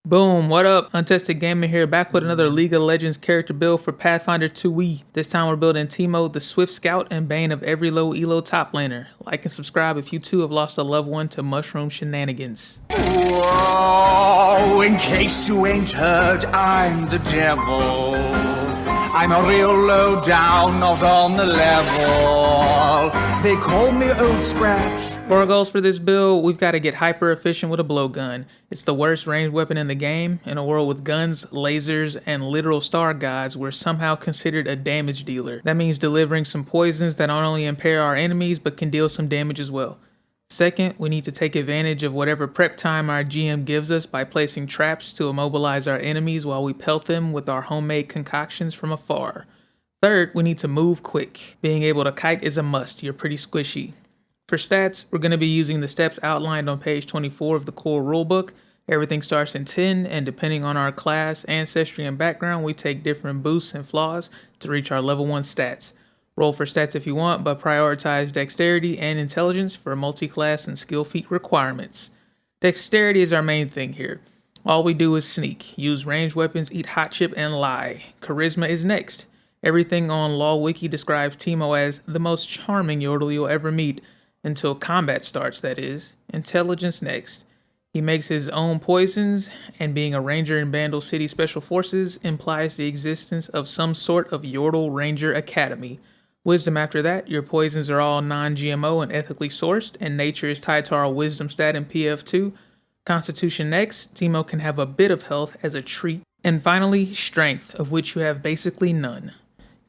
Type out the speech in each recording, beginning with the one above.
Boom, what up? Untested Gaming here, back with another League of Legends character build for Pathfinder 2E. This time we're building Teemo, the Swift Scout and Bane of every low elo top laner. Like and subscribe if you too have lost a loved one to mushroom shenanigans. Whoa, in case you ain't heard, I'm the devil. I'm a real low down, not on the level. They call me Old Scratch. For our goals for this build, we've got to get hyper efficient with a blowgun. It's the worst ranged weapon in the game. In a world with guns, lasers, and literal star gods, we're somehow considered a damage dealer. That means delivering some poisons that not only impair our enemies, but can deal some damage as well. Second, we need to take advantage of whatever prep time our GM gives us by placing traps to immobilize our enemies while we pelt them with our homemade concoctions from afar. Third, we need to move quick. Being able to kite is a must. You're pretty squishy. For stats, we're going to be using the steps outlined on page 24 of the core rulebook. Everything starts in 10, and depending on our class, ancestry, and background, we take different boosts and flaws to reach our level 1 stats. Roll for stats if you want, but prioritize dexterity and intelligence for multi-class and skill feat requirements. Dexterity is our main thing here. All we do is sneak, use ranged weapons, eat hot chip, and lie. Charisma is next. Everything on Law Wiki describes Teemo as the most charming yordle you'll ever meet, until combat starts, that is. Intelligence next. He makes his own poisons, and being a ranger in Bandle City Special Forces implies the existence of some sort of Yordle Ranger Academy. Wisdom after that, your poisons are all non-GMO and ethically sourced, and nature is tied to our wisdom stat in PF2. Constitution next, Teemo can have a bit of health as a treat. And finally, strength, of which you have basically none.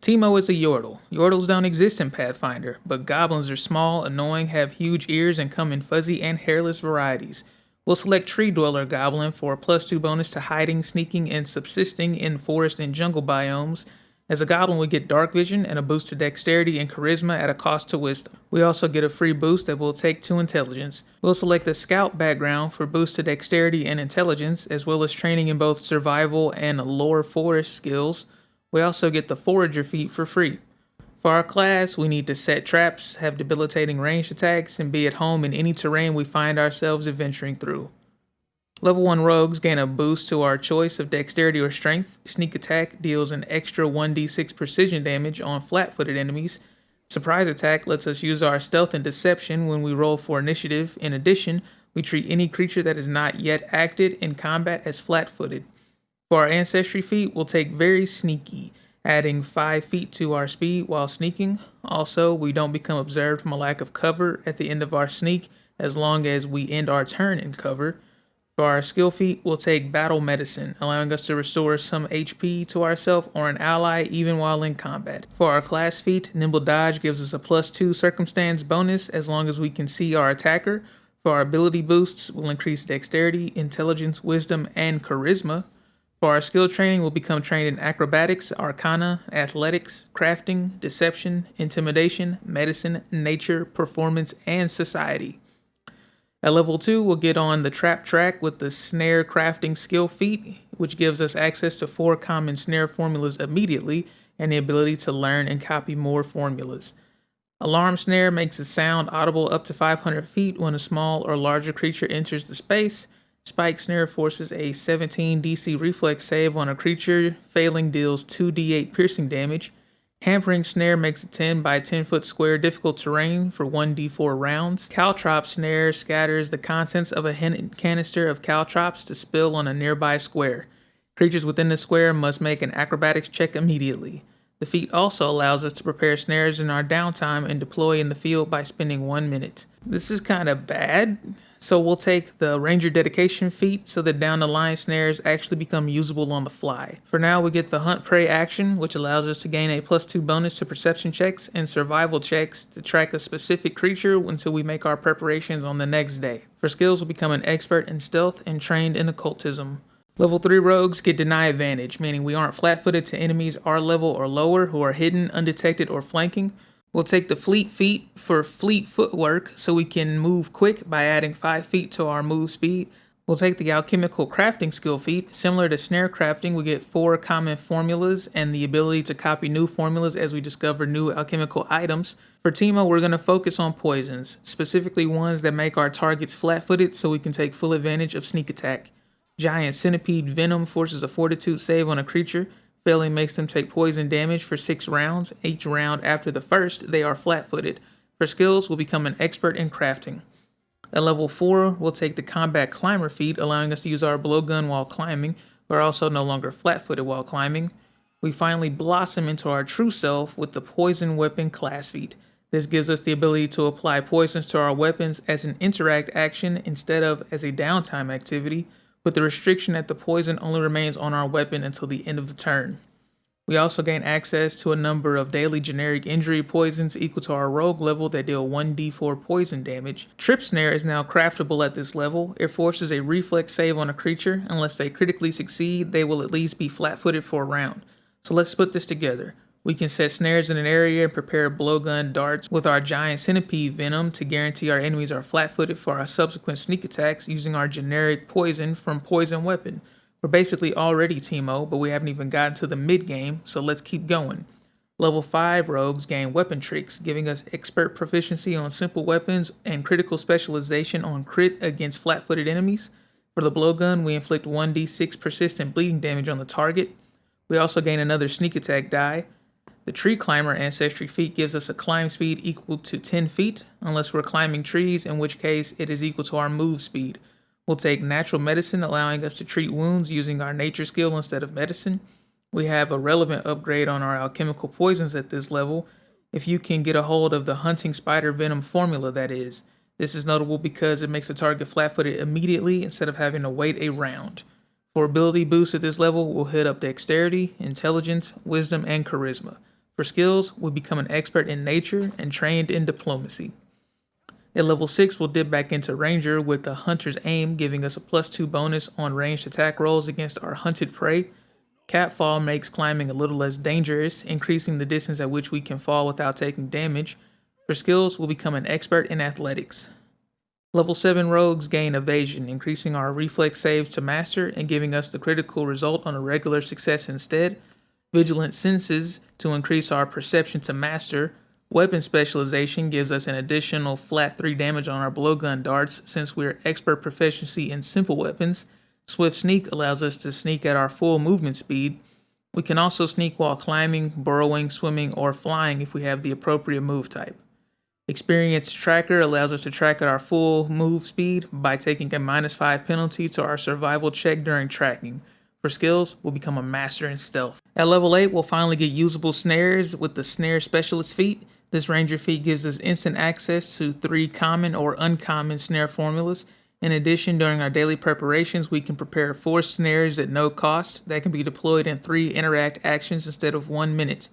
Teemo is a Yordle. Yordles don't exist in Pathfinder, but goblins are small, annoying, have huge ears, and come in fuzzy and hairless varieties. We'll select Tree Dweller Goblin for a +2 bonus to hiding, sneaking, and subsisting in forest and jungle biomes. As a goblin, we get dark vision and a boost to dexterity and charisma at a cost to wisdom. We also get a free boost that we'll take to intelligence. We'll select the scout background for boost to dexterity and intelligence, as well as training in both survival and lore forest skills. We also get the forager feat for free. For our class, we need to set traps, have debilitating ranged attacks, and be at home in any terrain we find ourselves adventuring through. Level 1 rogues gain a boost to our choice of dexterity or strength. Sneak attack deals an extra 1d6 precision damage on flat-footed enemies. Surprise attack lets us use our stealth and deception when we roll for initiative. In addition, we treat any creature that is not yet acted in combat as flat-footed. For our ancestry feat, we'll take very sneaky, adding 5 feet to our speed while sneaking. Also, we don't become observed from a lack of cover at the end of our sneak as long as we end our turn in cover. For our skill feat, we'll take Battle Medicine, allowing us to restore some HP to ourselves or an ally even while in combat. For our class feat, Nimble Dodge gives us a +2 circumstance bonus as long as we can see our attacker. For our ability boosts, we'll increase dexterity, intelligence, wisdom, and charisma. For our skill training, we'll become trained in acrobatics, arcana, athletics, crafting, deception, intimidation, medicine, nature, performance, and society. At level 2, we'll get on the trap track with the snare crafting skill feat, which gives us access to 4 common snare formulas immediately and the ability to learn and copy more formulas. Alarm snare makes a sound audible up to 500 feet when a small or larger creature enters the space. Spike snare forces a 17 DC reflex save on a creature, failing deals 2d8 piercing damage. Hampering snare makes a 10 by 10 foot square difficult terrain for 1d4 rounds. Caltrop snare scatters the contents of a canister of caltrops to spill on a nearby square. Creatures within the square must make an acrobatics check immediately. The feat also allows us to prepare snares in our downtime and deploy in the field by spending 1 minute. This is kind of bad, so we'll take the Ranger Dedication feat so that down the line snares actually become usable on the fly. For now, we get the Hunt Prey action, which allows us to gain a +2 bonus to perception checks and survival checks to track a specific creature until we make our preparations on the next day. For skills, we'll become an expert in stealth and trained in occultism. Level 3 rogues get deny advantage, meaning we aren't flat-footed to enemies our level or lower who are hidden, undetected, or flanking. We'll take the Fleet feat for fleet footwork so we can move quick by adding 5 feet to our move speed. We'll take the alchemical crafting skill feat. Similar to snare crafting, we get 4 common formulas and the ability to copy new formulas as we discover new alchemical items. For Teemo, we're going to focus on poisons, specifically ones that make our targets flat-footed so we can take full advantage of sneak attack. Giant Centipede Venom forces a Fortitude save on a creature. Failing makes them take poison damage for 6 rounds. Each round after the first, they are flat-footed. For skills, will become an expert in crafting. At level 4, we'll take the Combat Climber feat, allowing us to use our blowgun while climbing. We're also no longer flat-footed while climbing. We finally blossom into our true self with the Poison Weapon class feat. This gives us the ability to apply poisons to our weapons as an interact action instead of as a downtime activity, with the restriction that the poison only remains on our weapon until the end of the turn. We also gain access to a number of daily generic injury poisons equal to our rogue level that deal 1d4 poison damage. Trip Snare is now craftable at this level. It forces a reflex save on a creature. Unless they critically succeed, they will at least be flat-footed for a round. So let's put this together. We can set snares in an area and prepare blowgun darts with our giant centipede venom to guarantee our enemies are flat-footed for our subsequent sneak attacks using our generic poison from Poison Weapon. We're basically already Teemo, but we haven't even gotten to the mid-game, so let's keep going. Level 5 rogues gain weapon tricks, giving us expert proficiency on simple weapons and critical specialization on crit against flat-footed enemies. For the blowgun, we inflict 1d6 persistent bleeding damage on the target. We also gain another sneak attack die. The Tree Climber Ancestry feat gives us a climb speed equal to 10 feet, unless we're climbing trees, in which case it is equal to our move speed. We'll take Natural Medicine, allowing us to treat wounds using our nature skill instead of medicine. We have a relevant upgrade on our alchemical poisons at this level, if you can get a hold of the Hunting Spider Venom formula, that is. This is notable because it makes the target flat-footed immediately instead of having to wait a round. For ability boosts at this level, we'll hit up Dexterity, Intelligence, Wisdom, and Charisma. For skills, we'll become an expert in nature and trained in diplomacy. At level 6, we'll dip back into Ranger with the Hunter's Aim, giving us a +2 bonus on ranged attack rolls against our hunted prey. Catfall makes climbing a little less dangerous, increasing the distance at which we can fall without taking damage. For skills, we'll become an expert in athletics. Level 7 rogues gain Evasion, increasing our reflex saves to master and giving us the critical result on a regular success instead. Vigilant Senses to increase our perception to master. Weapon Specialization gives us an additional flat 3 damage on our blowgun darts since we're expert proficiency in simple weapons. Swift Sneak allows us to sneak at our full movement speed. We can also sneak while climbing, burrowing, swimming, or flying if we have the appropriate move type. Experienced Tracker allows us to track at our full move speed by taking a -5 penalty to our survival check during tracking. For skills, we'll become a master in stealth. At level 8, we'll finally get usable snares with the Snare Specialist feat. This Ranger feat gives us instant access to 3 common or uncommon snare formulas. In addition, during our daily preparations, we can prepare 4 snares at no cost that can be deployed in 3 interact actions instead of 1 minute.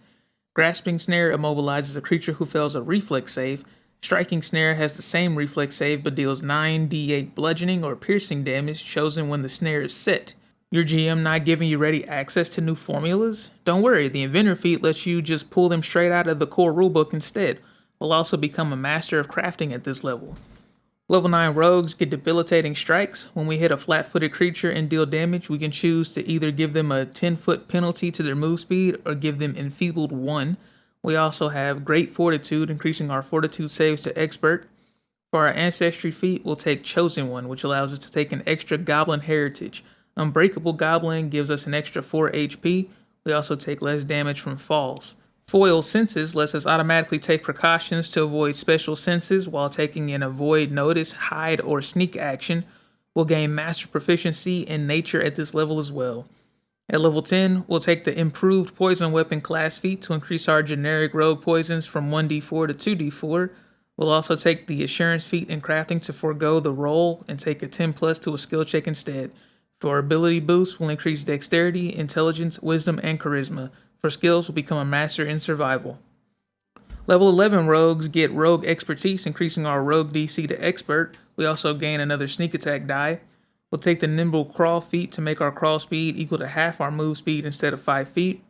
Grasping Snare immobilizes a creature who fails a reflex save. Striking Snare has the same reflex save but deals 9d8 bludgeoning or piercing damage chosen when the snare is set. Your GM not giving you ready access to new formulas? Don't worry, the Inventor feat lets you just pull them straight out of the core rulebook instead. We'll also become a master of crafting at this level. Level 9 rogues get debilitating strikes. When we hit a flat-footed creature and deal damage, we can choose to either give them a 10-foot penalty to their move speed or give them enfeebled 1. We also have Great Fortitude, increasing our fortitude saves to expert. For our Ancestry feat, we'll take Chosen One, which allows us to take an extra Goblin Heritage. Unbreakable Goblin gives us an extra 4 HP. We also take less damage from falls. Foil Senses lets us automatically take precautions to avoid special senses while taking an Avoid Notice, Hide, or Sneak action. We'll gain Master Proficiency in Nature at this level as well. At level 10, we'll take the Improved Poison Weapon class feat to increase our generic rogue poisons from 1d4 to 2d4. We'll also take the Assurance feat in crafting to forego the roll and take a 10+ to a skill check instead. For ability boosts, we'll increase Dexterity, Intelligence, Wisdom, and Charisma. For skills, we'll become a master in survival. Level 11 rogues get Rogue Expertise, increasing our Rogue DC to Expert. We also gain another sneak attack die. We'll take the Nimble Crawl feat to make our crawl speed equal to half our move speed instead of 5 feet.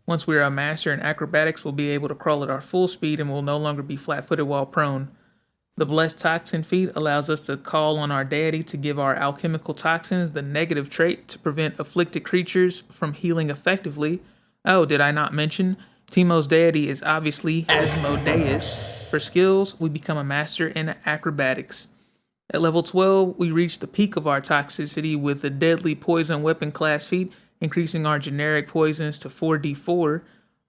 Once we are a master in acrobatics, we'll be able to crawl at our full speed and will no longer be flat-footed while prone. The Blessed Toxin feat allows us to call on our deity to give our alchemical toxins the negative trait to prevent afflicted creatures from healing effectively. Oh, did I not mention? Teemo's deity is obviously Asmodeus. For skills, we become a master in acrobatics. At level 12, we reach the peak of our toxicity with the deadly poison weapon class feat, increasing our generic poisons to 4d4.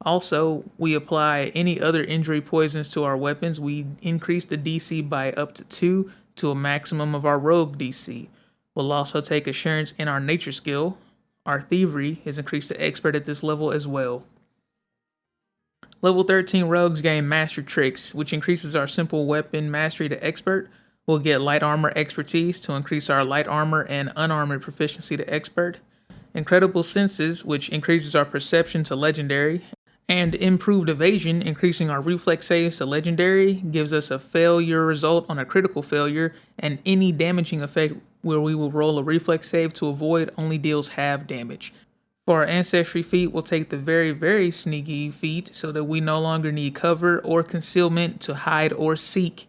Also, we apply any other injury poisons to our weapons. We increase the DC by up to 2 to a maximum of our rogue DC. We'll also take assurance in our nature skill. Our thievery is increased to expert at this level as well. Level 13 rogues gain master tricks, which increases our simple weapon mastery to expert. We'll get light armor expertise to increase our light armor and unarmored proficiency to expert. Incredible senses, which increases our perception to legendary. And improved evasion, increasing our reflex saves to legendary, gives us a failure result on a critical failure, and any damaging effect where we will roll a reflex save to avoid only deals half damage. For our ancestry feat, we'll take the very, very sneaky feat so that we no longer need cover or concealment to hide or seek.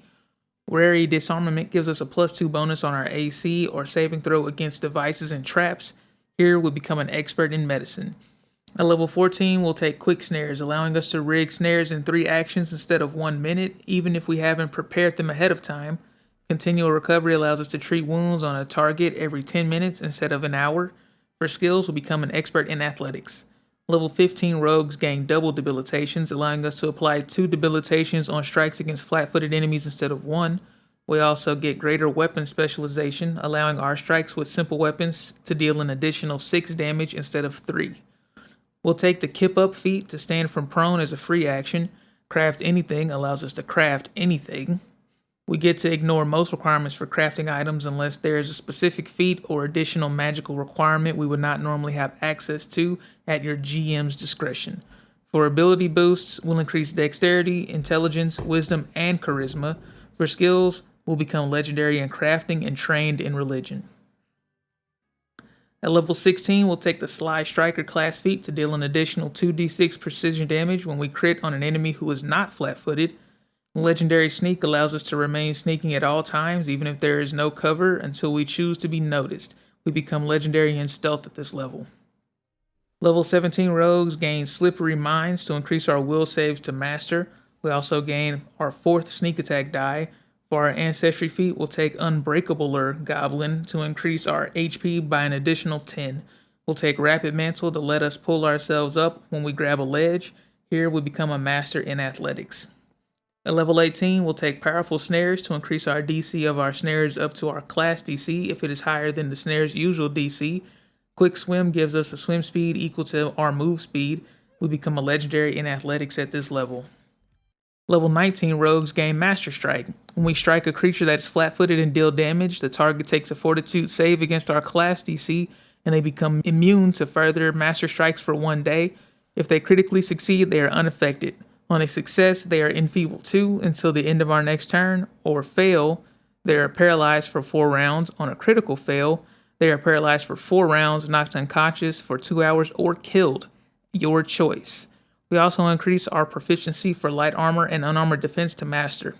Wary disarmament gives us a +2 bonus on our AC or saving throw against devices and traps. Here we become an expert in medicine. At level 14, we'll take quick snares, allowing us to rig snares in 3 actions instead of 1 minute, even if we haven't prepared them ahead of time. Continual recovery allows us to treat wounds on a target every 10 minutes instead of an hour. For skills, we'll become an expert in athletics. Level 15 rogues gain double debilitations, allowing us to apply 2 debilitations on strikes against flat-footed enemies instead of 1. We also get greater weapon specialization, allowing our strikes with simple weapons to deal an additional 6 damage instead of 3. We'll take the Kip Up feat to stand from prone as a free action. Craft anything allows us to craft anything. We get to ignore most requirements for crafting items unless there is a specific feat or additional magical requirement we would not normally have access to at your GM's discretion. For ability boosts, we'll increase dexterity, intelligence, wisdom, and charisma. For skills, we'll become legendary in crafting and trained in religion. At level 16, we'll take the Sly Striker class feat to deal an additional 2d6 precision damage when we crit on an enemy who is not flat-footed. Legendary Sneak allows us to remain sneaking at all times, even if there is no cover, until we choose to be noticed. We become legendary in stealth at this level. Level 17 rogues gain Slippery Minds to increase our will saves to master. We also gain our 4th sneak attack die. For our ancestry feat, we'll take Unbreakabler Goblin to increase our HP by an additional 10. We'll take Rapid Mantle to let us pull ourselves up when we grab a ledge. Here we become a master in athletics. At level 18, we'll take Powerful Snares to increase our DC of our snares up to our class DC if it is higher than the snare's usual DC. Quick Swim gives us a swim speed equal to our move speed. We become a legendary in athletics at this level. Level 19 rogues gain Master Strike. When we strike a creature that is flat-footed and deal damage, the target takes a Fortitude save against our class DC, and they become immune to further Master Strikes for 1 day. If they critically succeed, they are unaffected. On a success, they are enfeebled 2 until the end of our next turn, or fail, they are paralyzed for 4 rounds. On a critical fail, they are paralyzed for 4 rounds, knocked unconscious for 2 hours, or killed. Your choice. We also increase our proficiency for light armor and unarmored defense to master.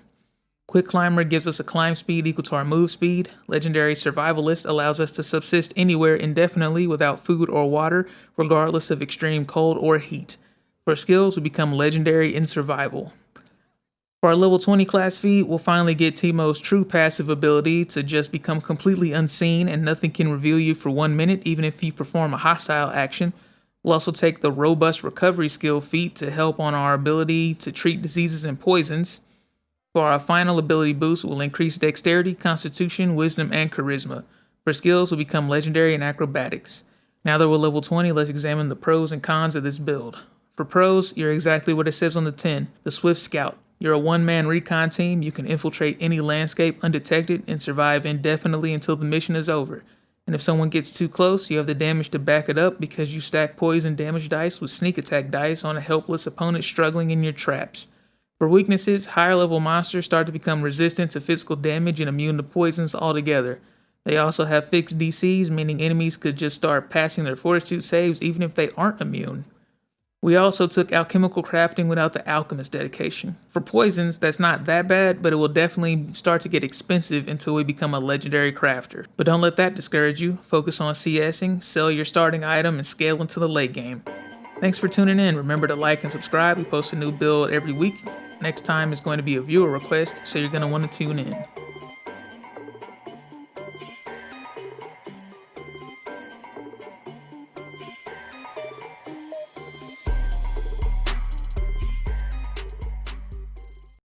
Quick Climber gives us a climb speed equal to our move speed. Legendary Survivalist allows us to subsist anywhere indefinitely without food or water, regardless of extreme cold or heat. For skills, we become legendary in survival. For our level 20 class feat, we'll finally get Teemo's true passive ability to just become completely unseen and nothing can reveal you for 1 minute, even if you perform a hostile action. We'll also take the Robust Recovery skill feat to help on our ability to treat diseases and poisons. For our final ability boost, we'll increase Dexterity, Constitution, Wisdom, and Charisma. For skills, we'll become legendary in acrobatics. Now that we're level 20, let's examine the pros and cons of this build. For pros, you're exactly what it says on the tin, the Swift Scout. You're a one-man recon team. You can infiltrate any landscape undetected and survive indefinitely until the mission is over. And if someone gets too close, you have the damage to back it up because you stack poison damage dice with sneak attack dice on a helpless opponent struggling in your traps. For weaknesses, higher level monsters start to become resistant to physical damage and immune to poisons altogether. They also have fixed DCs, meaning enemies could just start passing their fortitude saves even if they aren't immune. We also took alchemical crafting without the alchemist dedication. For poisons, that's not that bad, but it will definitely start to get expensive until we become a legendary crafter. But don't let that discourage you. Focus on CSing, sell your starting item, and scale into the late game. Thanks for tuning in. Remember to like and subscribe. We post a new build every week. Next time is going to be a viewer request, so you're going to want to tune in.